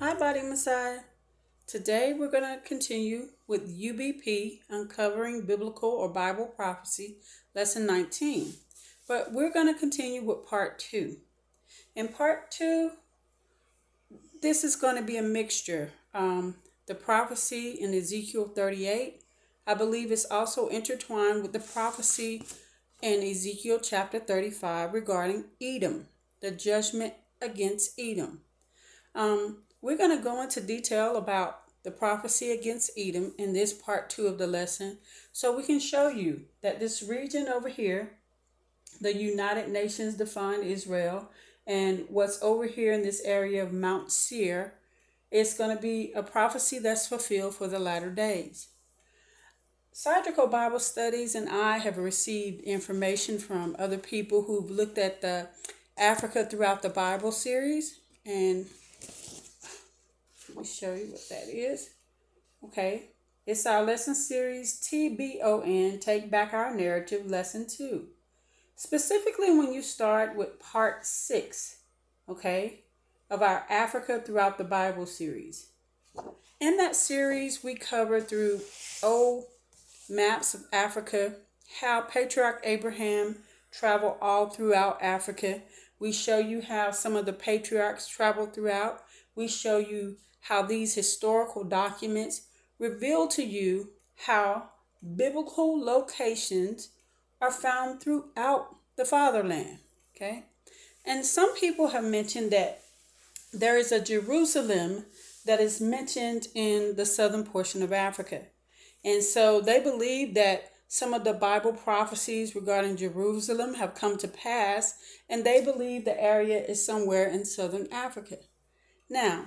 Hi, Body Messiah. Today we're going to continue with UBP, Uncovering Biblical or Bible Prophecy, Lesson 19. But we're going to continue with Part 2. In Part 2, this is going to be a mixture. The prophecy in Ezekiel 38, I believe, is also intertwined with the prophecy in Ezekiel chapter 35 regarding Edom, the judgment against Edom. We're going to go into detail about the prophecy against Edom in this part 2 of the lesson, so we can show you that this region over here, the United Nations defined Israel, and what's over here in this area of Mount Seir, is going to be a prophecy that's fulfilled for the latter days. Surgical Bible Studies and I have received information from other people who've looked at the Africa Throughout the Bible series, and let me show you what that is. Okay, it's our lesson series TBON, Take Back Our Narrative, Lesson 2. Specifically when you start with part 6, okay, of our Africa Throughout the Bible series. In that series, we cover through old maps of Africa, how Patriarch Abraham traveled all throughout Africa. We show you how some of the patriarchs traveled throughout. We show you how these historical documents reveal to you how biblical locations are found throughout the fatherland. Okay? And some people have mentioned that there is a Jerusalem that is mentioned in the southern portion of Africa. And so they believe that some of the Bible prophecies regarding Jerusalem have come to pass, and they believe the area is somewhere in southern Africa. Now,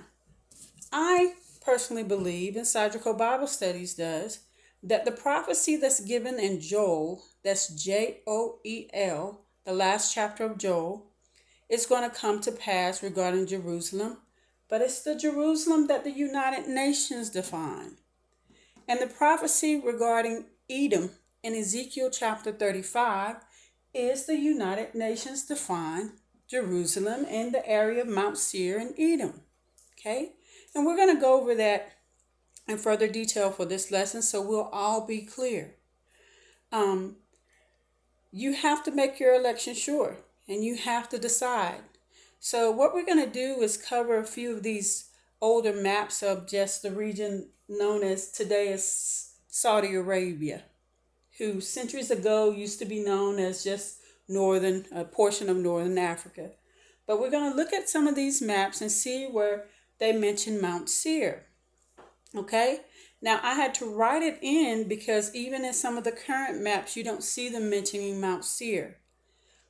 I personally believe, and Surgical Bible Studies does, that the prophecy that's given in Joel, that's Joel, the last chapter of Joel, is going to come to pass regarding Jerusalem, but it's the Jerusalem that the United Nations define. And the prophecy regarding Edom in Ezekiel chapter 35 is the United Nations defined Jerusalem in the area of Mount Seir and Edom. Okay? And we're going to go over that in further detail for this lesson, so we'll all be clear. You have to make your election sure, and you have to decide. So what we're going to do is cover a few of these older maps of just the region known as today as Saudi Arabia, who centuries ago used to be known as just a portion of northern Africa. But we're going to look at some of these maps and see where they mention Mount Seir. Okay? Now, I had to write it in because even in some of the current maps, you don't see them mentioning Mount Seir.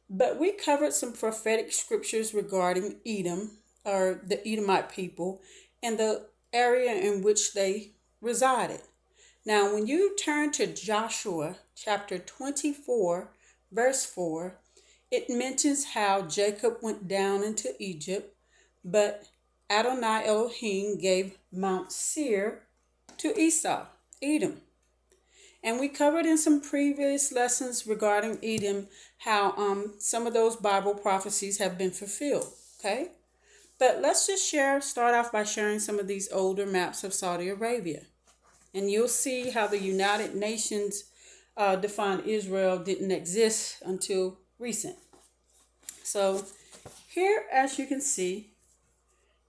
But we covered some prophetic scriptures regarding Edom, or the Edomite people, and the area in which they resided. Now, when you turn to Joshua chapter 24, verse 4, it mentions how Jacob went down into Egypt, but Adonai Elohim gave Mount Seir to Esau, Edom. And we covered in some previous lessons regarding Edom how some of those Bible prophecies have been fulfilled. Okay? But let's just start off by sharing some of these older maps of Saudi Arabia. And you'll see how the United Nations defined Israel didn't exist until recent. So here, as you can see,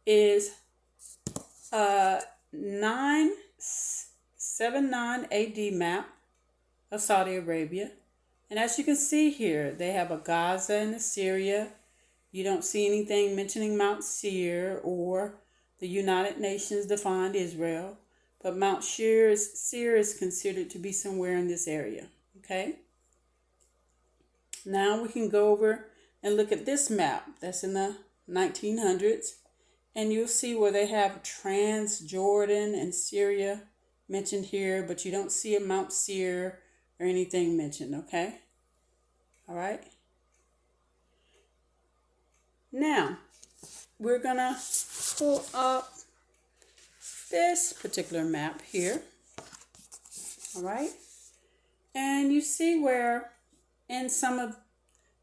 is 979 AD map of Saudi Arabia. And as you can see here, they have a Gaza and a Syria. You don't see anything mentioning Mount Seir or the United Nations defined Israel. But Mount Seir is considered to be somewhere in this area. Okay? Now we can go over and look at this map that's in the 1900s. And you'll see where they have Transjordan and Syria mentioned here, but you don't see a Mount Seir or anything mentioned, okay? All right. Now, we're going to pull up this particular map here. All right. And you see where in some of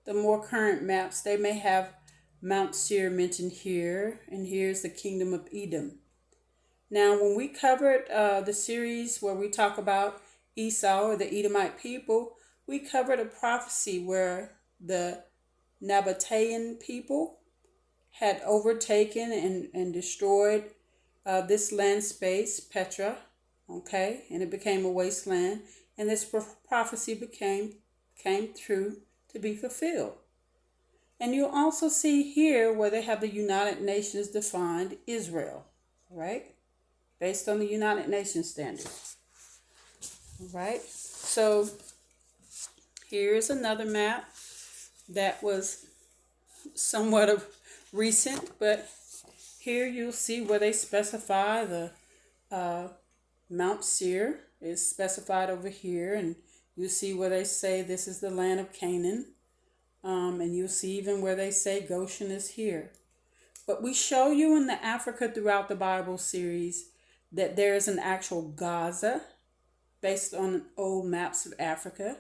the more current maps, they may have Mount Seir mentioned here, and here's the kingdom of Edom. Now, when we covered the series where we talk about Esau or the Edomite people, we covered a prophecy where the Nabatean people had overtaken and destroyed this land space, Petra, okay, and it became a wasteland, and this prophecy came true to be fulfilled. And you'll also see here where they have the United Nations defined Israel, right? Based on the United Nations standards. Right? So here's another map that was somewhat of recent, but here you'll see where they specify the Mount Seir is specified over here, and you'll see where they say this is the land of Canaan. And you'll see even where they say Goshen is here. But we show you in the Africa Throughout the Bible series that there is an actual Gaza based on old maps of Africa,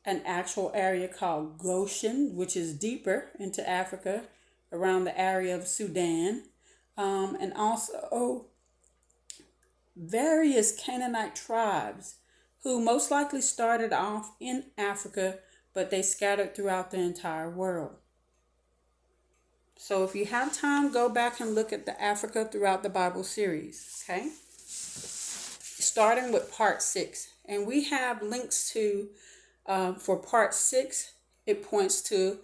an actual area called Goshen, which is deeper into Africa around the area of Sudan, and also various Canaanite tribes who most likely started off in Africa, but they scattered throughout the entire world. So if you have time, go back and look at the Africa Throughout the Bible series, okay? Starting with part 6. And we have links to, for part 6, it points to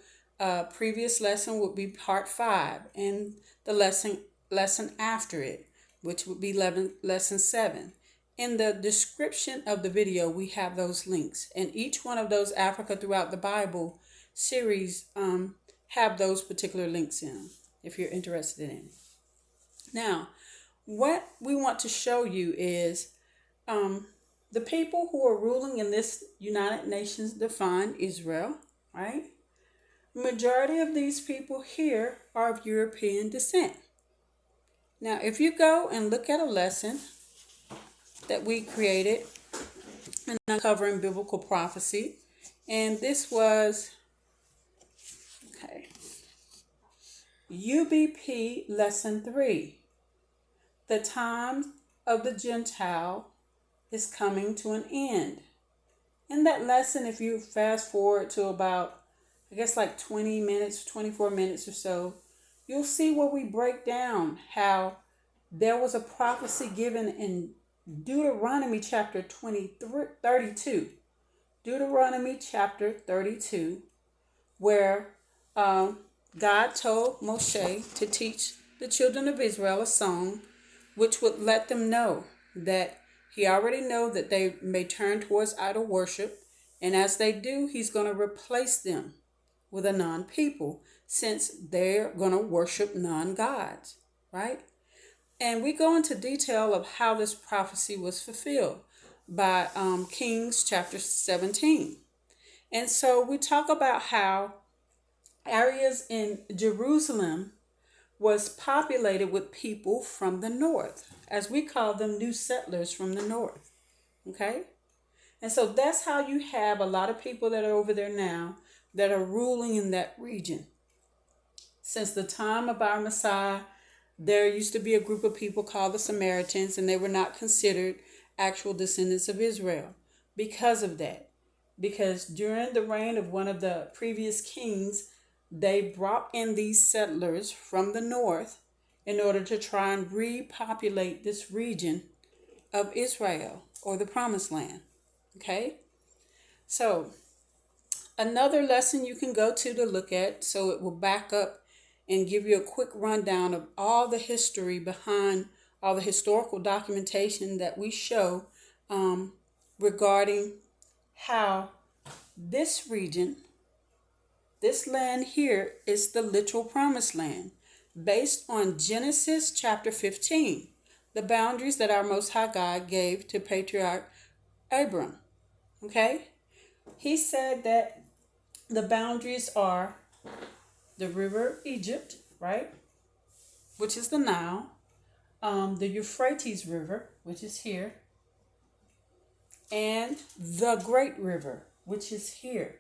previous lesson would be part 5, and the lesson after it, which would be lesson 7. In the description of the video, we have those links, and each one of those Africa Throughout the Bible series have those particular links in them, if you're interested in it. Now, what we want to show you is the people who are ruling in this United Nations defined Israel, right? Majority of these people here are of European descent. Now, if you go and look at a lesson that we created in uncovering biblical prophecy, and this was UBP Lesson 3. The time of the Gentile is coming to an end. In that lesson, if you fast forward to about, I guess like 20 minutes, 24 minutes or so, you'll see where we break down how there was a prophecy given in Deuteronomy chapter 32. Deuteronomy chapter 32, where God told Moshe to teach the children of Israel a song which would let them know that he already knows that they may turn towards idol worship, and as they do, he's going to replace them with a non-people, since they're going to worship non-gods, right? And we go into detail of how this prophecy was fulfilled by Kings chapter 17. And so we talk about how areas in Jerusalem was populated with people from the north, as we call them, new settlers from the north, okay? And so that's how you have a lot of people that are over there now that are ruling in that region. Since the time of our Messiah, there used to be a group of people called the Samaritans, and they were not considered actual descendants of Israel because of that. Because during the reign of one of the previous kings, they brought in these settlers from the north in order to try and repopulate this region of Israel, or the Promised Land. Okay? So, another lesson you can go to look at, so it will back up and give you a quick rundown of all the history behind all the historical documentation that we show regarding how this region, this land here, is the literal Promised Land, based on Genesis chapter 15, the boundaries that our Most High God gave to Patriarch Abram. Okay? He said that the boundaries are the river Egypt, right, which is the Nile, the Euphrates River, which is here, and the Great River, which is here.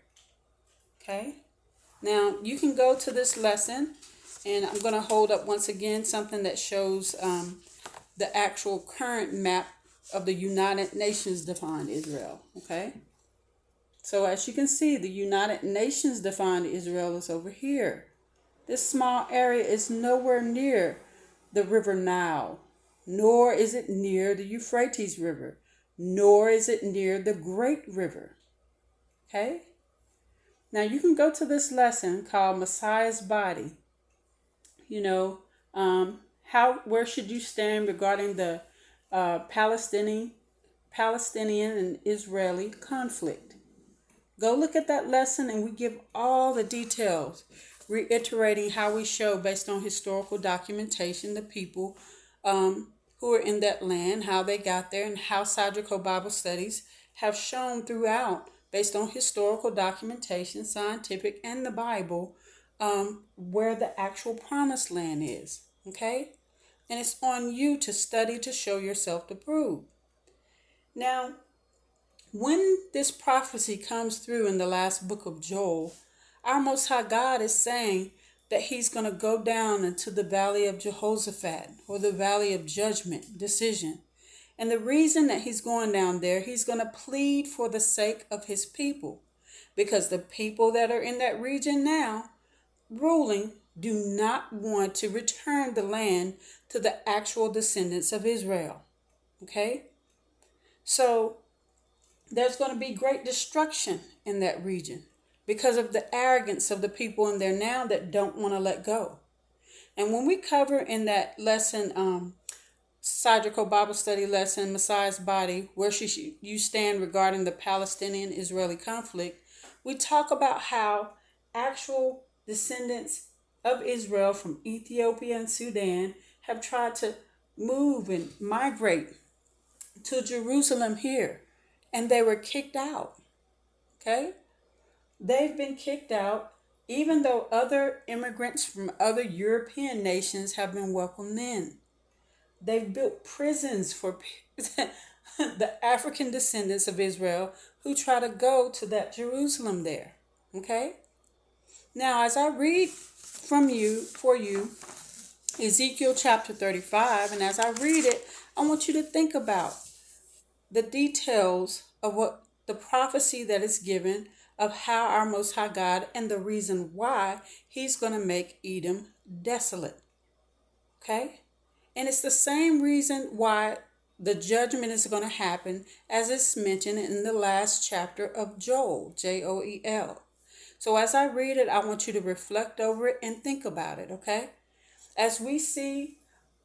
Okay? Now, you can go to this lesson, and I'm going to hold up once again something that shows the actual current map of the United Nations defined Israel. Okay? So as you can see, the United Nations defined Israel is over here. This small area is nowhere near the River Nile, nor is it near the Euphrates River, nor is it near the Great River. Okay? Now you can go to this lesson called Messiah's Body. Where should you stand regarding the Palestinian and Israeli conflict? Go look at that lesson, and we give all the details, reiterating how we show based on historical documentation the people who are in that land, how they got there, and how Sadrico Bible Studies have shown throughout, based on historical documentation, scientific, and the Bible, where the actual promised land is. Okay? And it's on you to study to show yourself to prove. Now, when this prophecy comes through in the last book of Joel, our Most High God is saying that he's going to go down into the valley of Jehoshaphat, or the valley of judgment, decision. And the reason that he's going down there, he's going to plead for the sake of his people. Because the people that are in that region now, ruling, do not want to return the land to the actual descendants of Israel. Okay? So there's going to be great destruction in that region because of the arrogance of the people in there now that don't want to let go. And when we cover in that lesson, Sadrico Bible Study lesson, Messiah's Body, where should you stand regarding the Palestinian-Israeli conflict, we talk about how actual descendants of Israel from Ethiopia and Sudan have tried to move and migrate to Jerusalem here. And they were kicked out. Okay? They've been kicked out, even though other immigrants from other European nations have been welcomed in. They've built prisons for the African descendants of Israel who try to go to that Jerusalem there. Okay? Now, as I read for you, Ezekiel chapter 35, and as I read it, I want you to think about the details of what the prophecy that is given of how our Most High God and the reason why he's going to make Edom desolate. Okay? And it's the same reason why the judgment is going to happen as it's mentioned in the last chapter of Joel, Joel. So as I read it, I want you to reflect over it and think about it, okay? As we see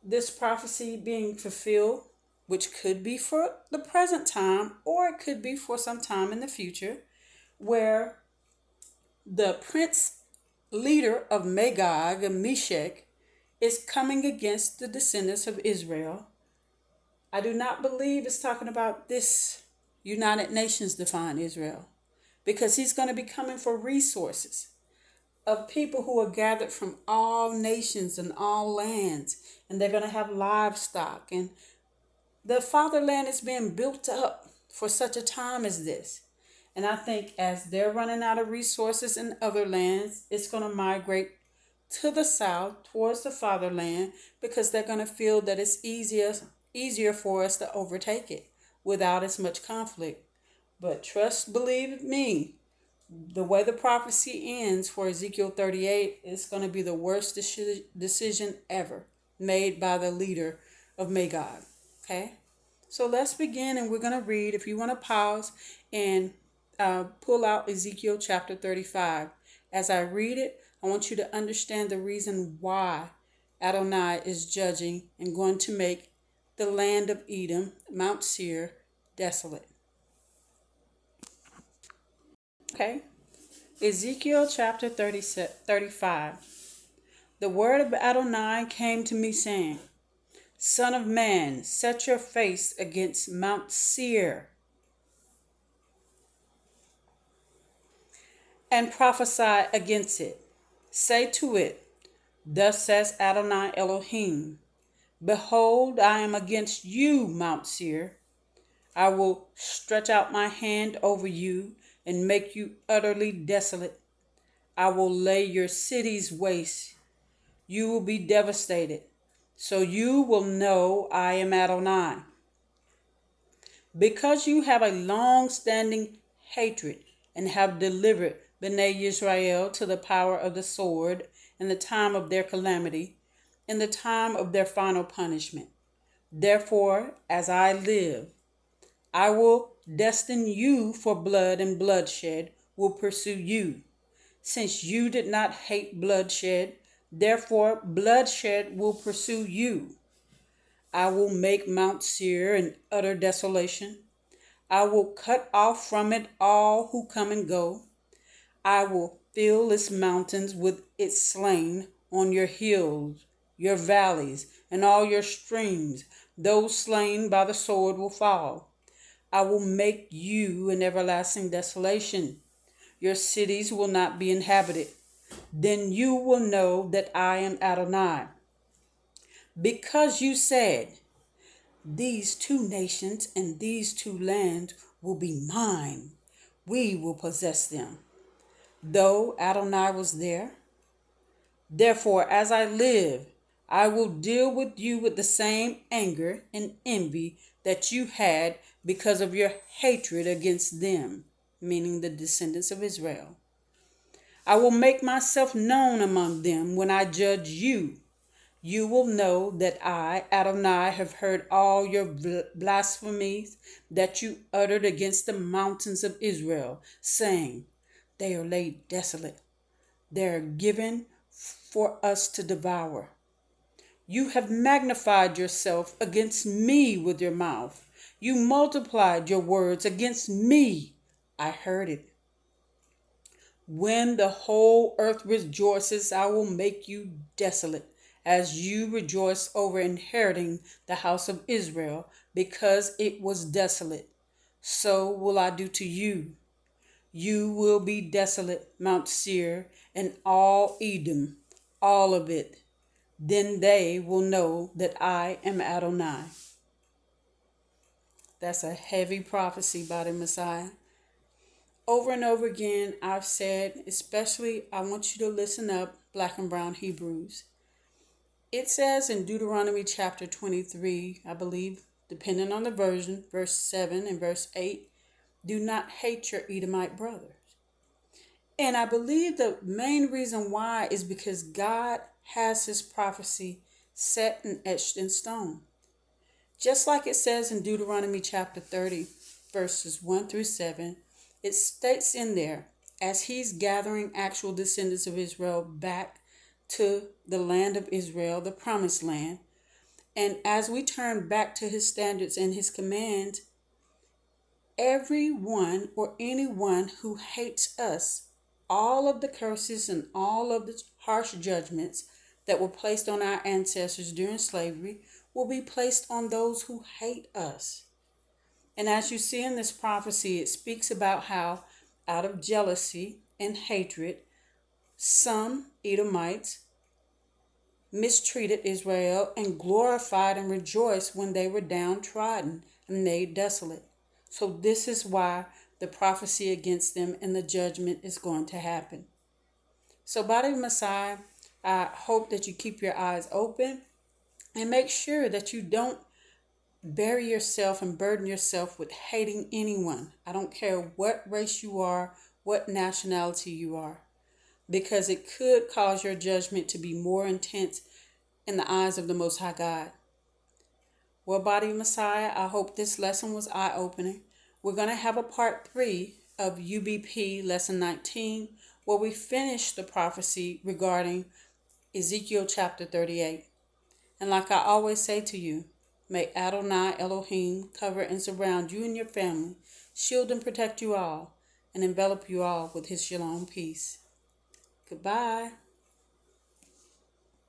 this prophecy being fulfilled, which could be for the present time, or it could be for some time in the future, where the prince leader of Magog and Meshach is coming against the descendants of Israel. I do not believe it's talking about this United Nations defined Israel, because he's going to be coming for resources of people who are gathered from all nations and all lands, and they're going to have livestock, and the fatherland is being built up for such a time as this. And I think as they're running out of resources in other lands, it's going to migrate to the south towards the fatherland, because they're going to feel that it's easier for us to overtake it without as much conflict. But believe me, the way the prophecy ends for Ezekiel 38 is going to be the worst decision ever made by the leader of Magog. Okay, so let's begin, and we're going to read. If you want to pause and pull out Ezekiel chapter 35. As I read it, I want you to understand the reason why Adonai is judging and going to make the land of Edom, Mount Seir, desolate. Okay, Ezekiel chapter 35. The word of Adonai came to me, saying, Son of man, set your face against Mount Seir and prophesy against it. Say to it, Thus says Adonai Elohim, Behold, I am against you, Mount Seir. I will stretch out my hand over you and make you utterly desolate. I will lay your cities waste. You will be devastated. So you will know I am Adonai. Because you have a long-standing hatred and have delivered Bnei Israel to the power of the sword in the time of their calamity, in the time of their final punishment. Therefore, as I live, I will destine you for blood, and bloodshed will pursue you. Since you did not hate bloodshed, therefore bloodshed will pursue you. I will make Mount Seir an utter desolation. I will cut off from it all who come and go. I will fill its mountains with its slain on your hills, your valleys, and all your streams. Those slain by the sword will fall. I will make you an everlasting desolation. Your cities will not be inhabited. Then you will know that I am Adonai. Because you said, these two nations and these two lands will be mine. We will possess them. Though Adonai was there. Therefore, as I live, I will deal with you with the same anger and envy that you had because of your hatred against them, meaning the descendants of Israel. I will make myself known among them when I judge you. You will know that I, Adonai, have heard all your blasphemies that you uttered against the mountains of Israel, saying, they are laid desolate. They are given for us to devour. You have magnified yourself against me with your mouth. You multiplied your words against me. I heard it. When the whole earth rejoices, I will make you desolate, as you rejoice over inheriting the house of Israel, because it was desolate. So will I do to you. You will be desolate, Mount Seir, and all Edom, all of it. Then they will know that I am Adonai. That's a heavy prophecy by the Messiah. Over and over again, I've said, especially I want you to listen up, Black and Brown Hebrews. It says in Deuteronomy chapter 23, I believe, depending on the version, verse 7 and verse 8, do not hate your Edomite brothers. And I believe the main reason why is because God has his prophecy set and etched in stone. Just like it says in Deuteronomy chapter 30, verses 1 through 7, it states in there, as he's gathering actual descendants of Israel back to the land of Israel, the promised land, and as we turn back to his standards and his commands, everyone or anyone who hates us, all of the curses and all of the harsh judgments that were placed on our ancestors during slavery will be placed on those who hate us. And as you see in this prophecy, it speaks about how out of jealousy and hatred, some Edomites mistreated Israel and glorified and rejoiced when they were downtrodden and made desolate. So this is why the prophecy against them and the judgment is going to happen. So by the Messiah, I hope that you keep your eyes open and make sure that you don't bury yourself and burden yourself with hating anyone. I don't care what race you are, what nationality you are, because it could cause your judgment to be more intense in the eyes of the Most High God. Well, Body of Messiah, I hope this lesson was eye-opening. We're going to have a part 3 of UBP Lesson 19, where we finish the prophecy regarding Ezekiel chapter 38. And like I always say to you, may Adonai Elohim cover and surround you and your family, shield and protect you all, and envelop you all with his shalom peace. Goodbye.